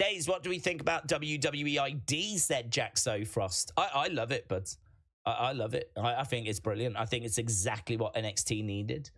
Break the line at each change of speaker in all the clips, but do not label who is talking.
Daze, what do we think about WWE ID, said Jack Sofrost. I love it, buds. I love it. I think it's brilliant. I think it's exactly what NXT needed.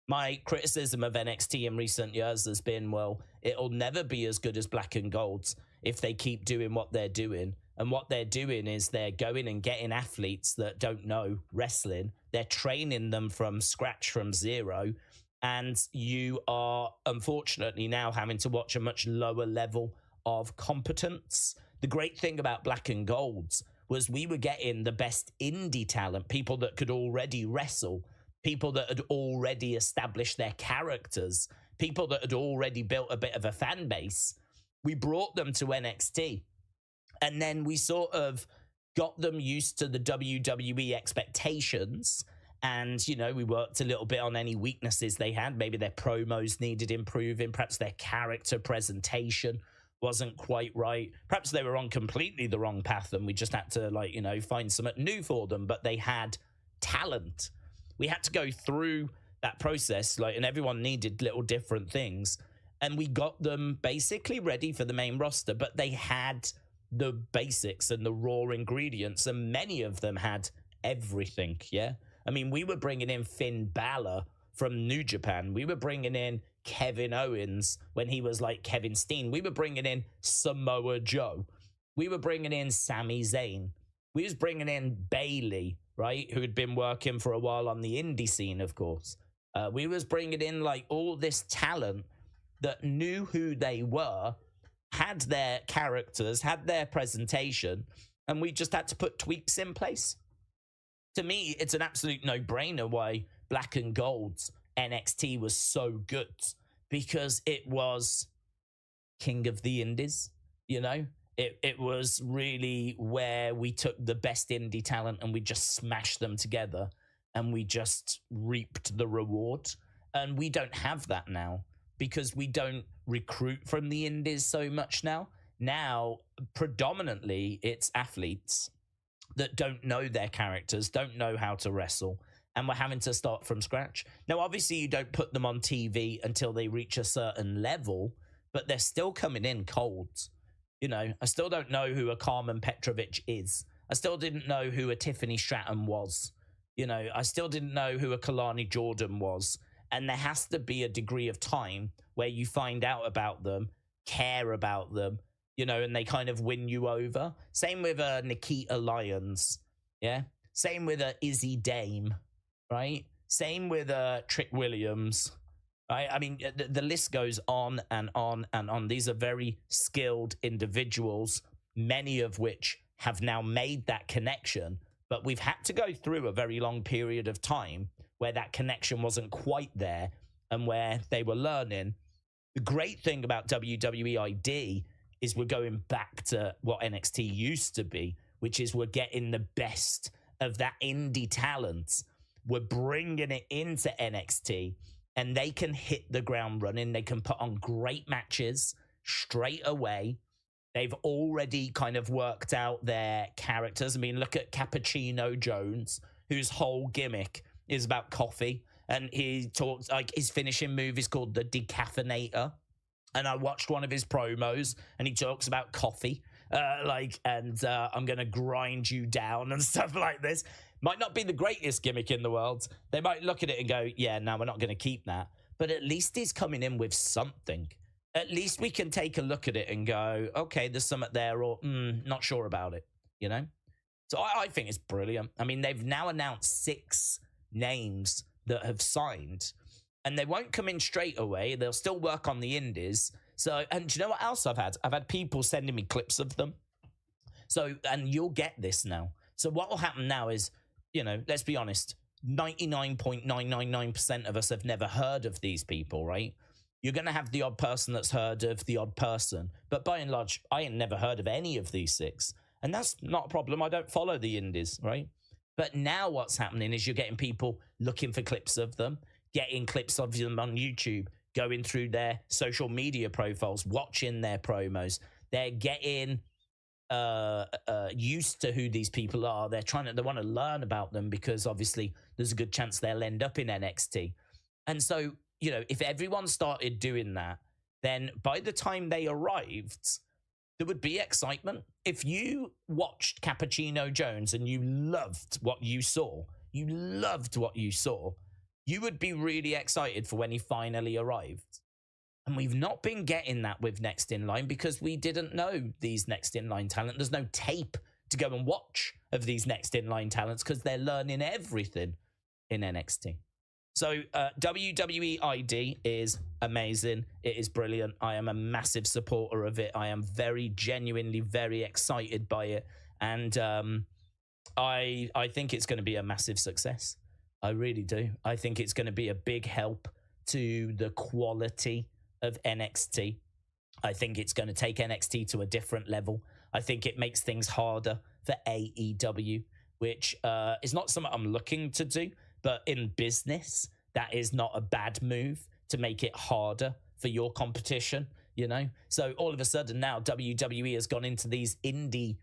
My criticism of NXT in recent years has been, well, it'll never be as good as Black and Gold's if they keep doing what they're doing. And what they're doing is they're going and getting athletes that don't know wrestling. They're training them from scratch, from zero. And you are, unfortunately, now having to watch a much lower level of competence. The great thing about Black and Gold's was we were getting the best indie talent, people that could already wrestle, people that had already established their characters, people that had already built a bit of a fan base. We brought them to NXT, and then we sort of got them used to the WWE expectations. And, you know, we worked a little bit on any weaknesses they had. Maybe their promos needed improving. Perhaps their character presentation wasn't quite right. Perhaps they were on completely the wrong path and we just had to, like, you know, find something new for them. But they had talent. We had to go through that process, like, and everyone needed little different things. And we got them basically ready for the main roster, but they had the basics and the raw ingredients, and many of them had everything, yeah? I mean, we were bringing in Finn Balor from New Japan. We were bringing in Kevin Owens when he was like Kevin Steen. We were bringing in Samoa Joe. We were bringing in Sami Zayn. We was bringing in Bayley, right, who had been working for a while on the indie scene, of course. We was bringing in, like, all this talent that knew who they were, had their characters, had their presentation, and we just had to put tweaks in place. To me, it's an absolute no-brainer why Black and Gold's NXT was so good, because it was King of the Indies, you know? It was really where we took the best indie talent and we just smashed them together and we just reaped the reward. And we don't have that now because we don't recruit from the indies so much now. Now, predominantly, it's athletes that don't know their characters, don't know how to wrestle, and we're having to start from scratch. Now, obviously, you don't put them on TV until they reach a certain level, but they're still coming in cold. You know, I still don't know who a Carmen Petrovic is. I still didn't know who a Tiffany Stratton was. You know, I still didn't know who a Kalani Jordan was. And there has to be a degree of time where you find out about them, care about them, you know, and they kind of win you over. Same with Nikita Lyons, yeah? Same with Izzy Dame, right? Same with Trick Williams, right? I mean, the list goes on and on and on. These are very skilled individuals, many of which have now made that connection, but we've had to go through a very long period of time where that connection wasn't quite there and where they were learning. The great thing about WWE ID is we're going back to what NXT used to be, which is we're getting the best of that indie talent. We're bringing it into NXT, and they can hit the ground running. They can put on great matches straight away. They've already kind of worked out their characters. I mean, look at Cappuccino Jones, whose whole gimmick is about coffee. And he talks, like, his finishing move is called the Decaffeinator. And I watched one of his promos, and he talks about coffee, I'm going to grind you down and stuff like this. Might not be the greatest gimmick in the world. They might look at it and go, yeah, no, we're not going to keep that. But at least he's coming in with something. At least we can take a look at it and go, okay, there's something there, or not sure about it, you know? So I think it's brilliant. I mean, they've now announced 6 names that have signed, and they won't come in straight away. They'll still work on the indies. So, and do you know what else I've had? I've had people sending me clips of them. So, and you'll get this now. So what will happen now is, you know, let's be honest, 99.999% of us have never heard of these people, right? You're going to have the odd person that's heard of the odd person. But by and large, I ain't never heard of any of these 6. And that's not a problem. I don't follow the indies, right? But now what's happening is you're getting people looking for clips of them, getting clips of them on YouTube, going through their social media profiles, watching their promos. They're getting used to who these people are. They want to learn about them because obviously there's a good chance they'll end up in NXT. And so, you know, if everyone started doing that, then by the time they arrived, there would be excitement. If you watched Cappuccino Jones and you loved what you saw, you would be really excited for when he finally arrived. And we've not been getting that with Next in Line because we didn't know these Next in Line talent. There's no tape to go and watch of these Next in Line talents because they're learning everything in NXT. So WWE ID is amazing. It is brilliant. I am a massive supporter of it. I am genuinely very excited by it. And I think it's going to be a massive success. I really do. I think it's going to be a big help to the quality of NXT. I think it's going to take NXT to a different level. I think it makes things harder for AEW, which is not something I'm looking to do. But in business, that is not a bad move to make it harder for your competition, you know? So all of a sudden now WWE has gone into these indie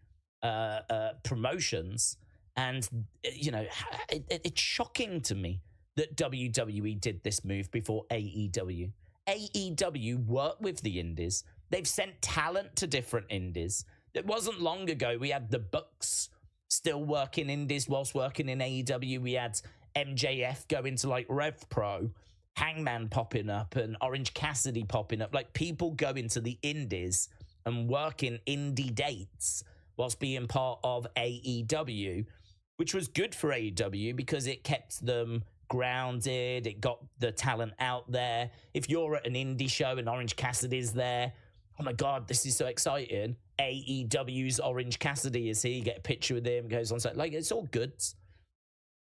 promotions and, you know, it's shocking to me that WWE did this move before AEW. AEW worked with the indies. They've sent talent to different indies. It wasn't long ago we had the Bucks still working indies whilst working in AEW. We had MJF going to like Rev Pro, Hangman popping up, and Orange Cassidy popping up. Like people going to the indies and working indie dates whilst being part of AEW, which was good for AEW because it kept them grounded. It got the talent out there. If you're at an indie show and Orange Cassidy's there, oh my God, this is so exciting. AEW's Orange Cassidy is here. You get a picture with him, goes on. Like, it's all good.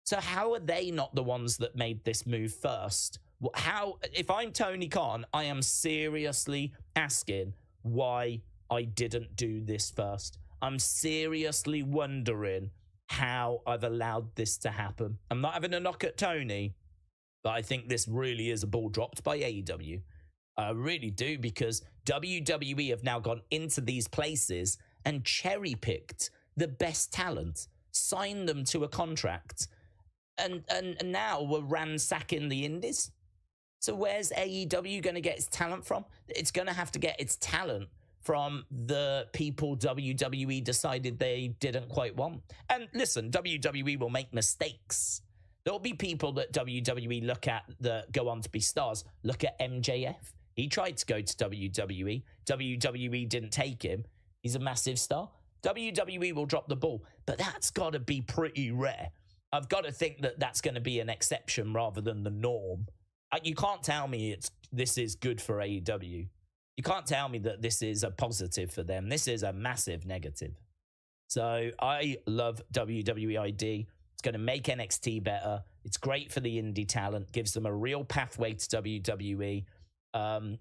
So how are they not the ones that made this move first? How, if I'm Tony Khan, I am seriously asking why I didn't do this first. I'm seriously wondering how I've allowed this to happen. I'm not having a knock at Tony, but I think this really is a ball dropped by AEW. I really do, because WWE have now gone into these places and cherry-picked the best talent, signed them to a contract, and now we're ransacking the indies. So where's AEW going to get its talent from? It's going to have to get its talent from the people WWE decided they didn't quite want. And listen, WWE will make mistakes. There'll be people that WWE look at that go on to be stars. Look at MJF. He tried to go to WWE. WWE didn't take him. He's a massive star. WWE will drop the ball, but that's got to be pretty rare. I've got to think that that's going to be an exception rather than the norm. You can't tell me this is good for AEW. You can't tell me that this is a positive for them. This is a massive negative. So I love WWE ID. It's going to make NXT better. It's great for the indie talent, gives them a real pathway to WWE.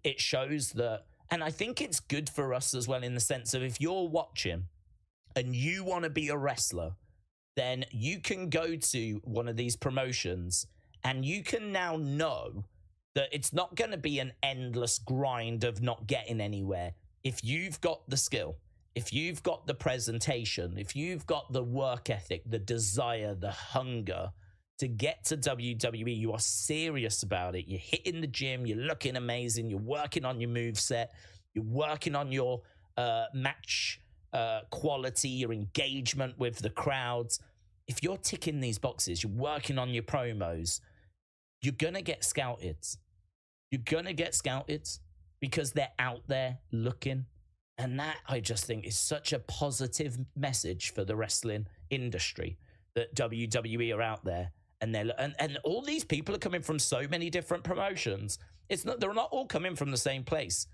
It shows that, and I think it's good for us as well in the sense of if you're watching and you want to be a wrestler, then you can go to one of these promotions and you can now know that it's not going to be an endless grind of not getting anywhere. If you've got the skill, if you've got the presentation, if you've got the work ethic, the desire, the hunger to get to WWE, you are serious about it. You're hitting the gym, you're looking amazing, you're working on your moveset, you're working on your match quality, your engagement with the crowds. If you're ticking these boxes, you're working on your promos, you're going to get scouted. You're going to get scouted because they're out there looking. And that, I just think, is such a positive message for the wrestling industry, that WWE are out there. And and all these people are coming from so many different promotions. They're not all coming from the same place.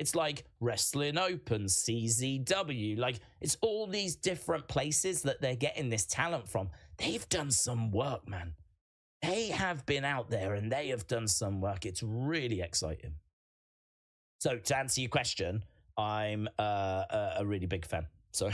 It's like Wrestling Open, CZW. Like, it's all these different places that they're getting this talent from. They've done some work, man. They have been out there and they have done some work. It's really exciting. So to answer your question, I'm a really big fan. So